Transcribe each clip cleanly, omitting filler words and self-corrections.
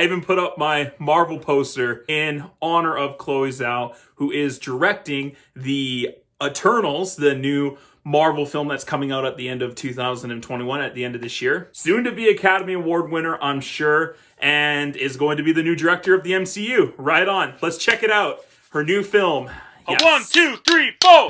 I even put up my Marvel poster in honor of Chloe Zhao, who is directing the Eternals, the new Marvel film that's coming out at the end of 2021, at the end of this year. Soon to be Academy Award winner, I'm sure, and is going to be the new director of the MCU. Right on. Let's check it out. Her new film. Yes. 1, 2, 3, 4!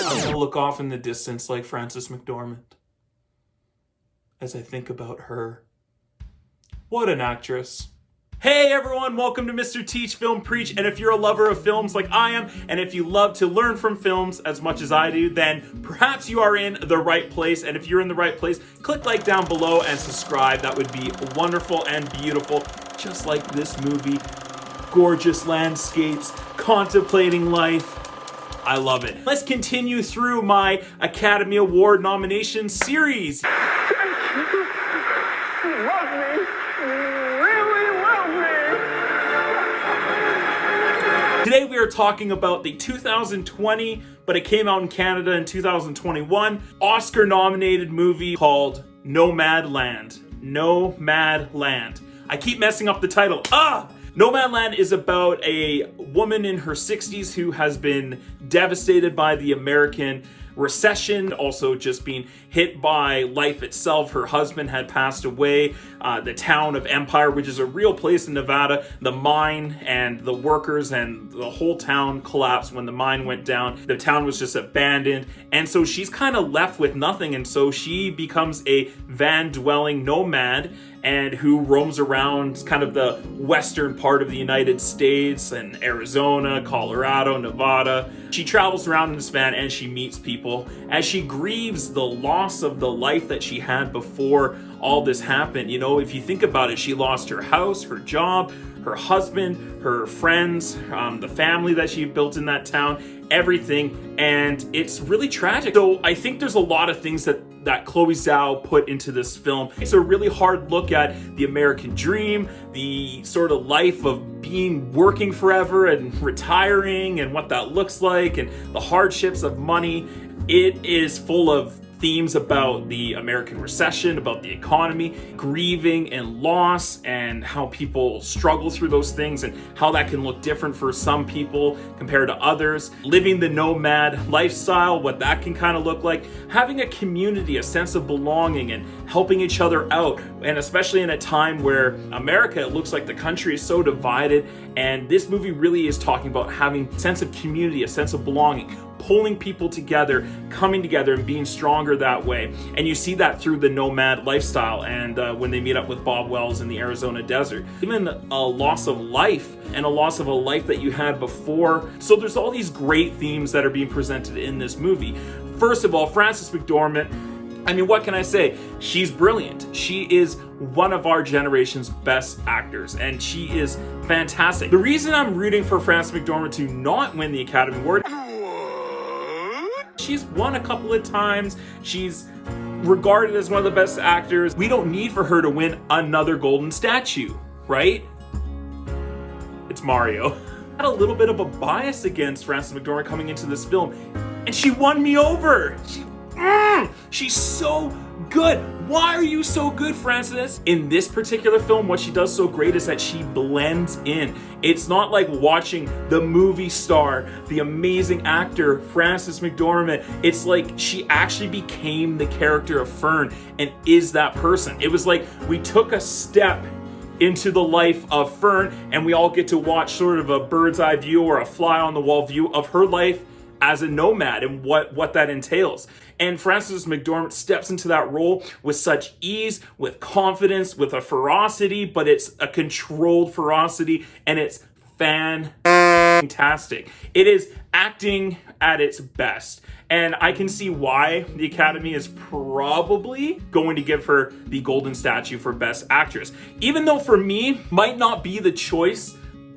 I'll look off in the distance like Frances McDormand as I think about her. What an actress. Hey everyone, welcome to Mr. Teach Film Preach, and if you're a lover of films like I am, and if you love to learn from films as much as I do, then perhaps you are in the right place, and if you're in the right place, click like down below and subscribe. That would be wonderful and beautiful, just like this movie. Gorgeous landscapes, contemplating life. I love it. Let's continue through my Academy Award nomination series. Today we are talking about the 2020, but it came out in Canada in 2021, Oscar-nominated movie called Nomadland. Nomadland. I keep messing up the title. Nomadland is about a woman in her 60s who has been devastated by the American recession, also just being hit by life itself. Her husband had passed away. The town of Empire, which is a real place in Nevada, the mine and the workers and the whole town collapsed when the mine went down. The town was just abandoned, and so she's kind of left with nothing, and so she becomes a van-dwelling nomad and who roams around kind of the western part of the United States and Arizona, Colorado, Nevada. She travels around in this van and she meets people as she grieves the loss of the life that she had before all this happened. You know, if you think about it, she lost her house, her job, her husband, her friends, the family that she built in that town, everything, and it's really tragic. So I think there's a lot of things that Chloe Zhao put into this film. It's a really hard look at the American dream, the sort of life of working forever and retiring and what that looks like, and the hardships of money. It is full of themes about the American recession, about the economy, grieving and loss, and how people struggle through those things and how that can look different for some people compared to others. Living the nomad lifestyle, what that can kind of look like. Having a community, a sense of belonging, and helping each other out. And especially in a time where America, it looks like the country is so divided, and this movie really is talking about having a sense of community, a sense of belonging, pulling people together, coming together and being stronger that way. And you see that through the nomad lifestyle and when they meet up with Bob Wells in the Arizona desert. Even a loss of life and a loss of a life that you had before. So there's all these great themes that are being presented in this movie. First of all, Frances McDormand, I mean, what can I say? She's brilliant. She is one of our generation's best actors, and she is fantastic. The reason I'm rooting for Frances McDormand to not win the Academy Award, she's won a couple of times. She's regarded as one of the best actors. We don't need for her to win another golden statue, right? It's Mario. I had a little bit of a bias against Frances McDormand coming into this film, and she won me over. She's so good. Why are you so good, Frances? In this particular film, what she does so great is that she blends in. It's not like watching the movie star, the amazing actor, Frances McDormand. It's like she actually became the character of Fern and is that person. It was like we took a step into the life of Fern and we all get to watch sort of a bird's eye view or a fly on the wall view of her life as a nomad and what that entails. And Frances McDormand steps into that role with such ease, with confidence, with a ferocity, but it's a controlled ferocity, and it's fantastic. It is acting at its best. And I can see why the Academy is probably going to give her the Golden Statue for Best Actress. Even though for me, might not be the choice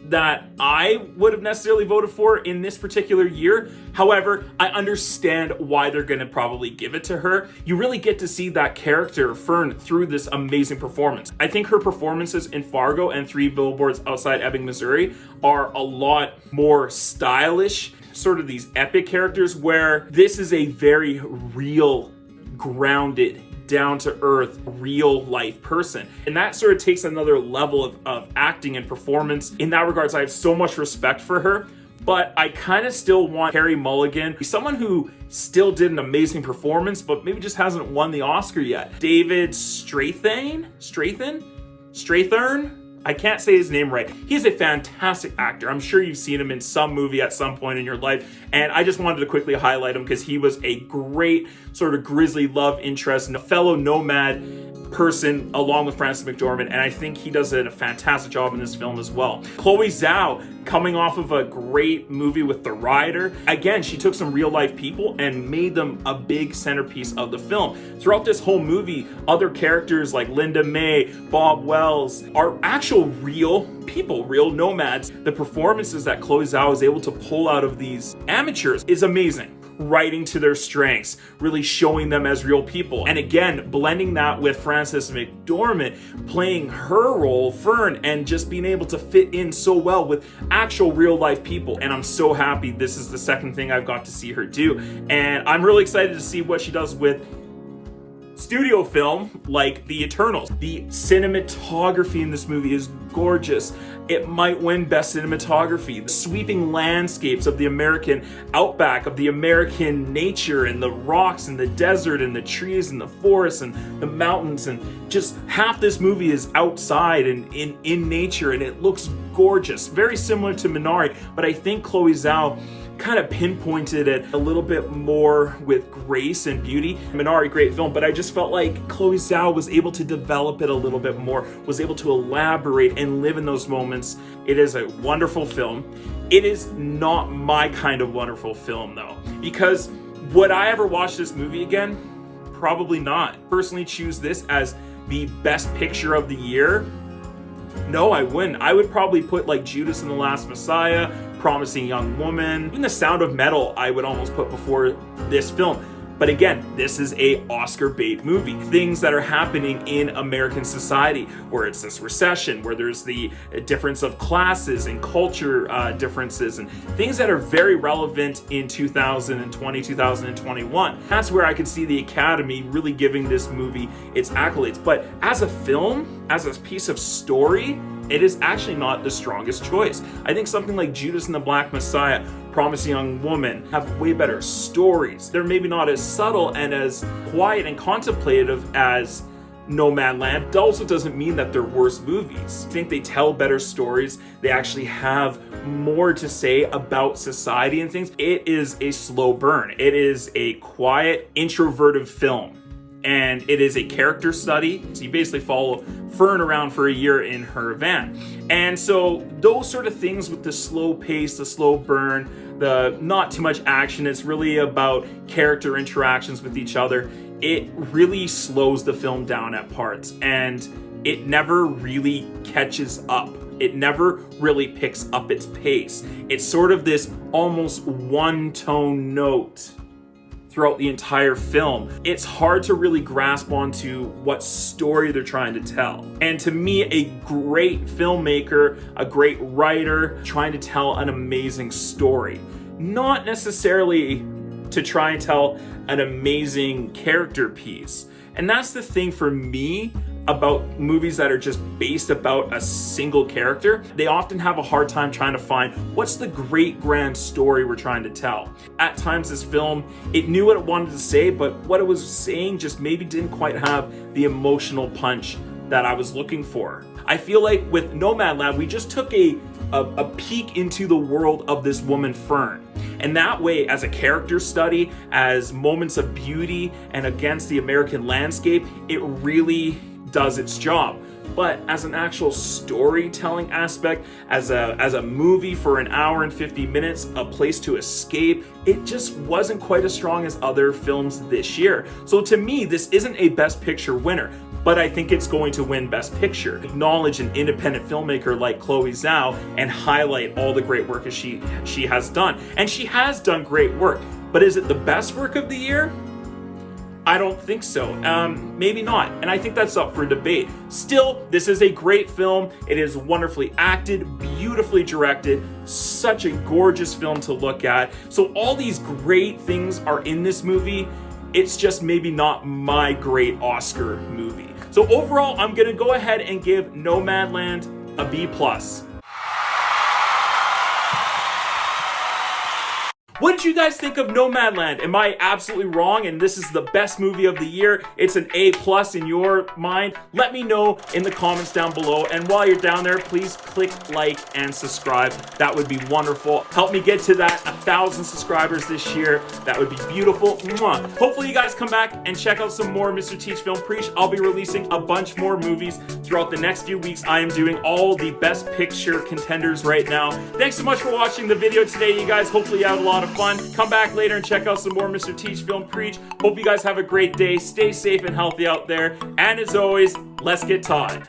that I would have necessarily voted for in this particular year. However, I understand why they're going to probably give it to her. You really get to see that character, Fern, through this amazing performance. I think her performances in Fargo and Three Billboards Outside Ebbing, Missouri are a lot more stylish, sort of these epic characters, where this is a very real grounded, down to earth, real life person. And that sort of takes another level of acting and performance. In that regards, I have so much respect for her. But I kind of still want Carey Mulligan, someone who still did an amazing performance, but maybe just hasn't won the Oscar yet. David Strathairn? I can't say his name right. He's a fantastic actor. I'm sure you've seen him in some movie at some point in your life. And I just wanted to quickly highlight him because he was a great sort of grisly love interest and a fellow nomad person along with Frances McDormand, and I think he does a fantastic job in this film as well. Chloe Zhao, coming off of a great movie with The Rider, again, she took some real life people and made them a big centerpiece of the film. Throughout this whole movie, other characters like Linda May, Bob Wells are actual real people, real nomads. The performances that Chloe Zhao is able to pull out of these amateurs is amazing. Writing to their strengths, really showing them as real people. And again, blending that with Frances McDormand playing her role, Fern, and just being able to fit in so well with actual real life people. And I'm so happy this is the second thing I've got to see her do. And I'm really excited to see what she does with studio film like The Eternals. The cinematography in this movie is gorgeous. It might win Best Cinematography. The sweeping landscapes of the American outback, of the American nature and the rocks and the desert and the trees and the forests and the mountains, and just half this movie is outside and in nature, and it looks gorgeous. Very similar to Minari, but I think Chloe Zhao kind of pinpointed it a little bit more with grace and beauty. Minari, great film, but I just felt like Chloe Zhao was able to develop it a little bit more, was able to elaborate and live in those moments. It is a wonderful film. It is not my kind of wonderful film though, because would I ever watch this movie again? Probably not. Personally choose this as the best picture of the year? No, I wouldn't. I would probably put like Judas and the Last Messiah, Promising Young Woman, even The Sound of Metal I would almost put before this film. But again, this is a Oscar bait movie. Things that are happening in American society, where it's this recession, where there's the difference of classes and culture differences, and things that are very relevant in 2020, 2021. That's where I could see the Academy really giving this movie its accolades. But as a film, as a piece of story, it is actually not the strongest choice. I think something like Judas and the Black Messiah, Promising Young Woman have way better stories. They're maybe not as subtle and as quiet and contemplative as Nomadland. It also doesn't mean that they're worse movies. I think they tell better stories. They actually have more to say about society and things. It is a slow burn. It is a quiet, introverted film. And it is a character study. So you basically follow Fern around for a year in her van. And so those sort of things with the slow pace, the slow burn, the not too much action, it's really about character interactions with each other. It really slows the film down at parts, and it never really catches up. It never really picks up its pace. It's sort of this almost one-tone note throughout the entire film. It's hard to really grasp onto what story they're trying to tell. And to me, a great filmmaker, a great writer, trying to tell an amazing story. Not necessarily to try and tell an amazing character piece. And that's the thing for me about movies that are just based about a single character. They often have a hard time trying to find what's the great grand story we're trying to tell. At times this film, it knew what it wanted to say, but what it was saying just maybe didn't quite have the emotional punch that I was looking for. I feel like with Nomadland, we just took a peek into the world of this woman, Fern. And that way, as a character study, as moments of beauty and against the American landscape, it really does its job. But as an actual storytelling aspect, as a movie for an hour and 50 minutes, a place to escape, it just wasn't quite as strong as other films this year. So to me, this isn't a Best Picture winner, but I think it's going to win Best Picture. Acknowledge an independent filmmaker like Chloe Zhao and highlight all the great work that she has done. And she has done great work, but is it the best work of the year? I don't think so. Maybe not. And I think that's up for debate. Still, this is a great film. It is wonderfully acted, beautifully directed, such a gorgeous film to look at. So all these great things are in this movie. It's just maybe not my great Oscar movie. So overall, I'm gonna go ahead and give Nomadland a B+. What did you guys think of Nomadland? Am I absolutely wrong and this is the best movie of the year? It's an A+ in your mind? Let me know in the comments down below. And while you're down there, please click like and subscribe. That would be wonderful. Help me get to that 1,000 subscribers this year. That would be beautiful. Mwah. Hopefully you guys come back and check out some more Mr. Teach Film Preach. I'll be releasing a bunch more movies throughout the next few weeks. I am doing all the best picture contenders right now. Thanks so much for watching the video today, you guys. Hopefully you had a lot of fun. Come back later and check out some more Mr. Teach Film Preach. Hope you guys have a great day. Stay safe and healthy out there. And as always, let's get taught.